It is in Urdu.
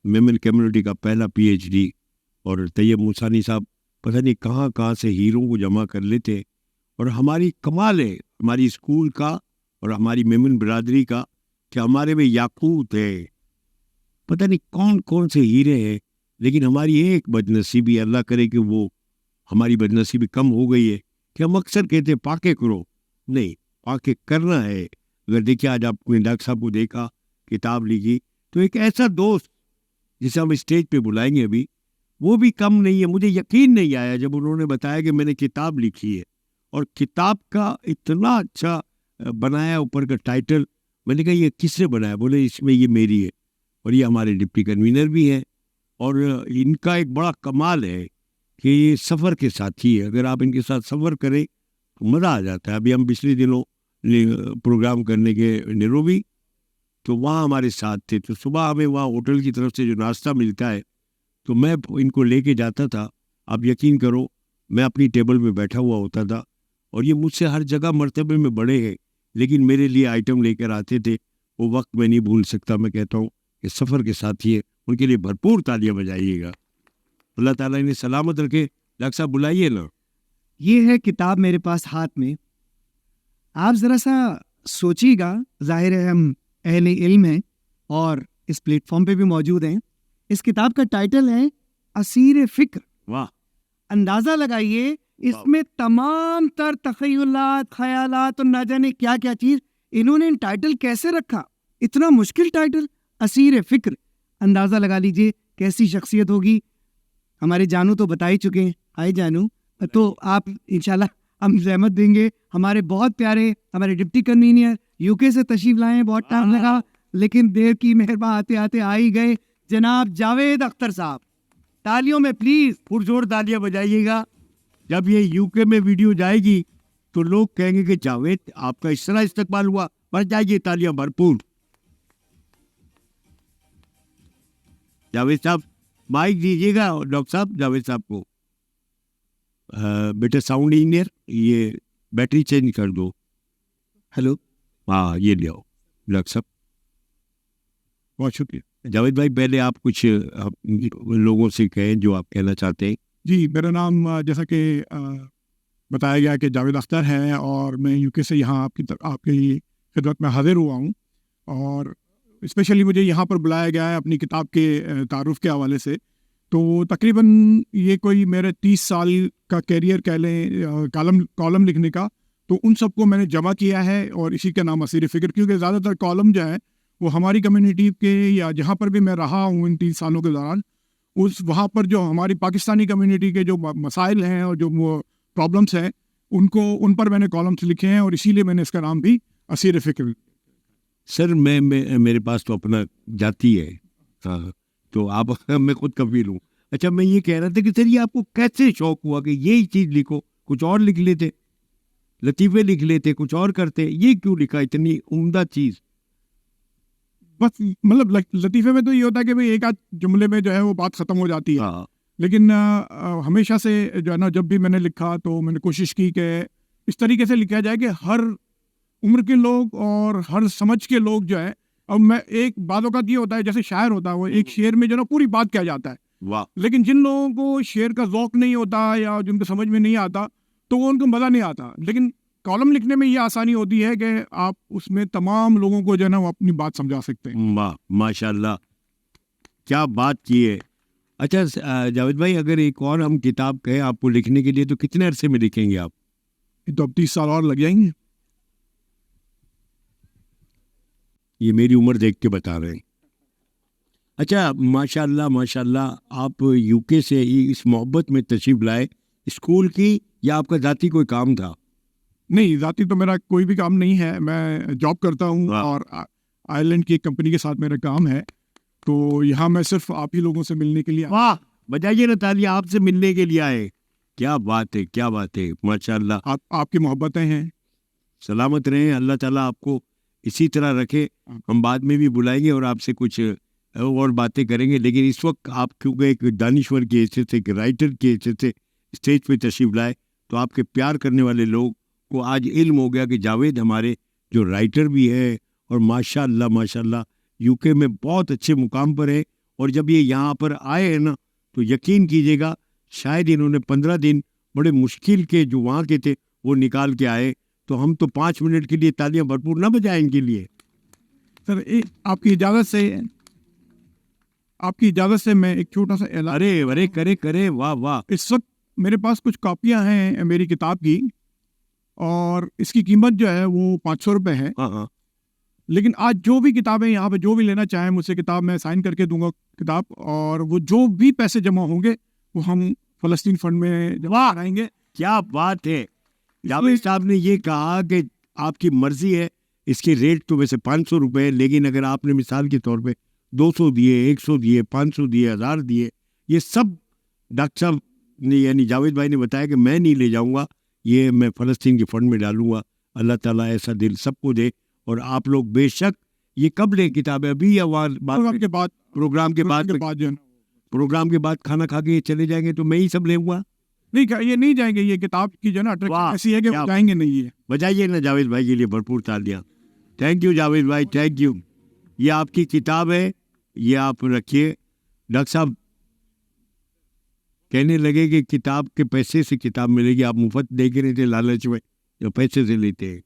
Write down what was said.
میمن کمیونٹی کا پہلا PhD، اور طیب موسانی صاحب پتہ نہیں کہاں کہاں سے ہیروں کو جمع کر لیتے. اور ہماری کمال ہے ہماری اسکول کا اور ہماری میمن برادری کا کہ ہمارے میں یاقوت ہے، پتہ نہیں کون کون سے ہیرے ہیں، لیکن ہماری ایک بدنصیبی، اللہ کرے کہ وہ ہماری بدنصیبی کم ہو گئی ہے کہ ہم اکثر کہتے ہیں پاکے کرو، نہیں، پاکے کرنا ہے. اگر دیکھیں آج آپ نے ڈاکٹر صاحب کو دیکھا، کتاب لکھی، تو ایک ایسا دوست جسے ہم اسٹیج پہ بلائیں گے ابھی، وہ بھی کم نہیں ہے. مجھے یقین نہیں آیا جب انہوں نے بتایا کہ میں نے کتاب لکھی ہے، اور کتاب کا اتنا اچھا بنایا اوپر کا ٹائٹل. میں نے کہا یہ کس نے بنایا؟ بولے اس میں یہ میری ہے، اور یہ ہمارے ڈپٹی کنوینر بھی ہیں. اور ان کا ایک بڑا کمال ہے کہ یہ سفر کے ساتھی ہے. اگر آپ ان کے ساتھ سفر کریں تو مزہ آ جاتا ہے. ابھی ہم پچھلے دنوں پروگرام کرنے کے نیروبی، تو وہاں ہمارے ساتھ تھے. تو صبح ہمیں وہاں ہوٹل کی طرف سے جو ناشتہ ملتا ہے تو میں ان کو لے کے جاتا تھا. آپ یقین کرو میں اپنی ٹیبل پہ بیٹھا ہوا ہوتا تھا، اور یہ مجھ سے ہر جگہ مرتبے میں بڑے ہیں، لیکن میرے لیے آئٹم لے کر آتے تھے. وہ وقت میں نہیں بھول سکتا. میں کہتا ہوں کہ سفر کے ساتھی ہے، ان کے لیے بھرپور تالیاں بجائیے گا. اللہ تعالیٰ انہیں سلامت رکھے. ڈاکٹر صاحب بلائیے نا. یہ ہے کتاب میرے پاس ہاتھ میں. آپ ذرا سا سوچیے گا، ظاہر ہے ہم اہل علم ہیں اور اس پلیٹ فارم پہ بھی موجود ہیں. اس کتاب کا ٹائٹل ہے اسیر فکر. واہ، اندازہ لگائیے اس میں تمام تر تخیلات، خیالات اور نہ جانے کیا کیا چیز انہوں نے ٹائٹل کیسے رکھا. اتنا مشکل ٹائٹل، اسیر فکر. اندازہ لگا لیجئے کیسی شخصیت ہوگی. ہمارے جانو تو بتا ہی چکے ہیں. آئے جانو، تو آپ انشاءاللہ ہم زحمت دیں گے. ہمارے بہت پیارے ہمارے ڈپٹی کنوینر UK سے تشریف لائے ہیں. بہت ٹائم لگا لیکن دیر کی مہربان آتے آتے آ ہی گئے. جناب جاوید اختر صاحب، تالیوں میں پلیز. پرزور تالیاں بجائیے گا. جب یہ UK میں ویڈیو جائے گی تو لوگ کہیں گے کہ جاوید آپ کا اس طرح استقبال ہوا. بڑھ جائیے تالیاں بھرپور. جاوید صاحب مائک دیجیے گا ڈاکٹر صاحب جاوید صاحب کو. بیٹا ساؤنڈ انجینئر یہ بیٹری چینج کر دو. ہیلو، ہاں یہ لے آؤ ڈاکٹر صاحب. بہت شکریہ. جاوید بھائی پہلے آپ کچھ لوگوں سے کہیں جو آپ کہنا چاہتے ہیں. جی، میرا نام جیسا کہ بتایا گیا کہ جاوید اختر ہے، اور میں UK سے یہاں آپ کی خدمت میں حاضر ہوا ہوں. اور اسپیشلی مجھے یہاں پر بلایا گیا ہے اپنی کتاب کے تعارف کے حوالے سے. تو تقریباً یہ کوئی میرے 30 سال کا کیریئر کہہ لیں کالم لکھنے کا، تو ان سب کو میں نے جمع کیا ہے، اور اسی کا نام اسیر فکر. کیونکہ زیادہ تر کالم جو ہے وہ ہماری کمیونٹی کے، یا جہاں پر بھی میں رہا ہوں ان 3 سالوں کے دوران، وہاں پر جو ہماری پاکستانی کمیونٹی کے جو مسائل ہیں اور جو پرابلمس ہیں ان پر میں نے کالمس لکھے ہیں، اور اسی لیے میں نے اس کا نام بھی اسیر فکر. سر میں میرے پاس تو اپنا جاتی ہے، تو آپ میں خود کفیل ہوں. اچھا میں یہ کہہ رہا تھا کہ سر یہ آپ کو کیسے شوق ہوا کہ یہی چیز لکھو؟ کچھ اور لکھ لیتے، لطیفے لکھ لیتے، کچھ اور کرتے، یہ کیوں لکھا اتنی عمدہ چیز؟ بس مطلب لطیفے میں تو یہ ہوتا ہے کہ بھئی ایک آدھ جملے میں جو ہے وہ بات ختم ہو جاتی ہے. ہاں. لیکن ہمیشہ سے جو ہے نا، جب بھی میں نے لکھا تو میں نے کوشش کی کہ اس طریقے سے لکھا جائے کہ ہر عمر کے لوگ اور ہر سمجھ کے لوگ جو ہے. اب میں ایک بعض اوقات یہ ہوتا ہے جیسے شاعر ہوتا ہے، وہ ایک شعر میں جو ہے نا پوری بات کہہ جاتا ہے. واہ. لیکن جن لوگوں کو شعر کا ذوق نہیں ہوتا یا جن کو سمجھ میں نہیں آتا تو وہ ان کو مزہ نہیں آتا. لیکن کالم لکھنے میں یہ آسانی ہوتی ہے کہ آپ اس میں تمام لوگوں کو جو ہے نا وہ اپنی بات سمجھا سکتے ہیں. واہ ماشاء اللہ، کیا بات کی ہے. اچھا جاوید بھائی، اگر ایک اور ہم کتاب کہیں آپ کو لکھنے کے لیے تو کتنے عرصے میں لکھیں گے آپ؟ تو اب 30 سال اور لگ جائیں گے. یہ میری عمر دیکھ کے بتا رہے ہیں. اچھا ماشاء اللہ ماشاء اللہ، آپ UK سے اس محبت میں تشریف لائے، اسکول کی یا آپ کا ذاتی کوئی کام تھا؟ نہیں، ذاتی تو میرا کوئی بھی کام نہیں ہے. میں جاب کرتا ہوں اور آئرلینڈ کی ایک کمپنی کے ساتھ میرا کام ہے. تو یہاں میں صرف آپ ہی لوگوں سے ملنے کے لیے. واہ، بجائیے نا تالیاں، آپ سے ملنے کے لیے آئے. کیا بات ہے، کیا بات ہے، ماشاء اللہ. آپ کی محبتیں ہیں. سلامت رہیں، اللہ تعالیٰ آپ کو اسی طرح رکھے. ہم بعد میں بھی بلائیں گے اور آپ سے کچھ اور باتیں کریں گے، لیکن اس وقت آپ کیونکہ ایک دانشور کی حیثیت سے، ایک رائٹر کی حیثیت سے اسٹیج پہ تشریف لائے، تو آپ کے پیار کرنے والے لوگ کو آج علم ہو گیا کہ جاوید ہمارے جو رائٹر بھی ہے، اور ماشاء اللہ UK میں بہت اچھے مقام پر ہے، اور جب یہ یہاں پر آئے ہیں نا تو یقین کیجیے گا شاید انہوں نے 15 دن بڑے مشکل کے جو وہاں کے تھے وہ نکال کے آئے. تو ہم تو 5 منٹ کے لیے تالیاں بھرپور نہ بجائیں ان کے لیے. سر آپ کی اجازت سے میں ایک چھوٹا سا اعلان. ارے کرے واہ واہ. اس وقت میرے پاس کچھ کاپیاں ہیں میری کتاب کی اور اس کی قیمت جو ہے وہ 500 روپے ہے. ہاں لیکن آج جو بھی کتابیں یہاں پہ جو بھی لینا چاہیں مجھ سے کتاب میں سائن کر کے دوں گا کتاب, اور وہ جو بھی پیسے جمع ہوں گے وہ ہم فلسطین فنڈ میں جمع کرائیں گے. کیا بات ہے. جاوید صاحب نے یہ کہا کہ آپ کی مرضی ہے, اس کے ریٹ تو ویسے 500 روپے ہے, لیکن اگر آپ نے مثال کے طور پہ 200 دیے, 100 دیے, 500 دیے, 1000 دیے, یہ سب ڈاکٹر صاحب نے یعنی جاوید بھائی نے بتایا کہ میں نہیں لے جاؤں گا, یہ میں فلسطین کے فنڈ میں ڈالوں گا. اللہ تعالیٰ ایسا دل سب کو دے. اور آپ لوگ بے شک یہ کب لیں کتابیں, ابھی یا پروگرام کے بعد پروگرام کے بعد کھانا کھا کے چلے جائیں گے تو میں ہی سب لے گا. نہیں, یہ نہیں جائیں گے. یہ کتاب کی جو ہے نا اٹریکشن ایسی ہے کہ جائیں گے نہیں. ہے بجائیے نا جاوید بھائی کے لیے بھرپور تالیاں. تھینک یو جاوید بھائی, تھینک یو. یہ آپ کی کتاب ہے, یہ آپ رکھیے. ڈاکٹر صاحب کہنے لگے کہ کتاب کے پیسے سے کتاب ملے گی, آپ مفت دے کے نہیں تھے, لالچ میں جو پیسے سے لیتے ہیں.